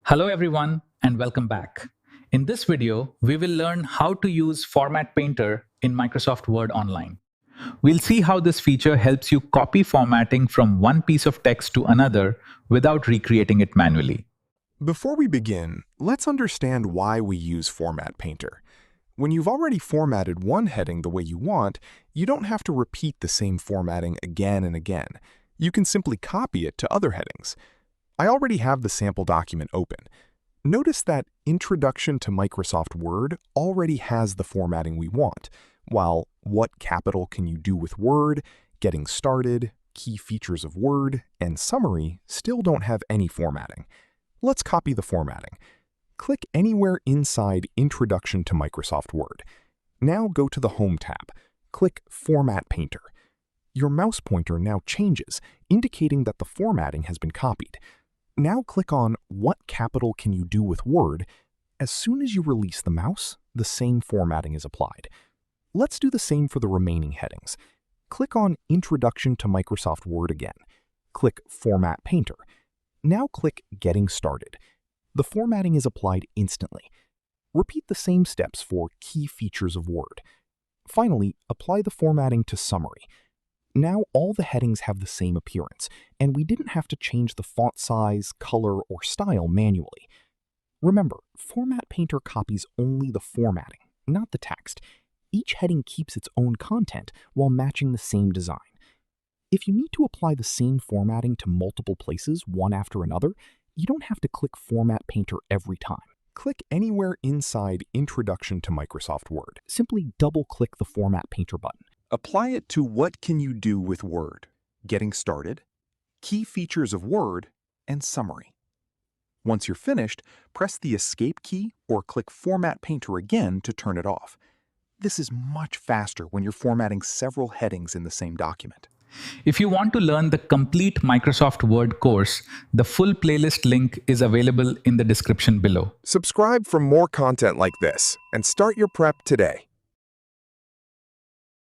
Hello everyone and welcome back. In this video, we will learn how to use Format Painter in Microsoft Word Online. We'll see how this feature helps you copy formatting from one piece of text to another without recreating it manually. Before we begin, let's understand why we use Format Painter. When you've already formatted one heading the way you want, you don't have to repeat the same formatting again and again. You can simply copy it to other headings. I already have the sample document open. Notice that Introduction to Microsoft Word already has the formatting we want, while What Capital Can You Do with Word, Getting Started, Key Features of Word, and Summary still don't have any formatting. Let's copy the formatting. Click anywhere inside Introduction to Microsoft Word. Now go to the Home tab. Click Format Painter. Your mouse pointer now changes, indicating that the formatting has been copied. Now click on What Capital Can You Do with Word? As soon as you release the mouse, the same formatting is applied. Let's do the same for the remaining headings. Click on Introduction to Microsoft Word again. Click Format Painter. Now click Getting Started. The formatting is applied instantly. Repeat the same steps for Key Features of Word. Finally, apply the formatting to Summary. Now all the headings have the same appearance, and we didn't have to change the font size, color, or style manually. Remember, Format Painter copies only the formatting, not the text. Each heading keeps its own content while matching the same design. If you need to apply the same formatting to multiple places, one after another, you don't have to click Format Painter every time. Click anywhere inside Introduction to Microsoft Word. Simply double-click the Format Painter button. Apply it to What Can You Do with Word, Getting Started, Key Features of Word, and Summary. Once you're finished, press the Escape key or click Format Painter again to turn it off. This is much faster when you're formatting several headings in the same document. If you want to learn the complete Microsoft Word course, the full playlist link is available in the description below. Subscribe for more content like this and start your prep today.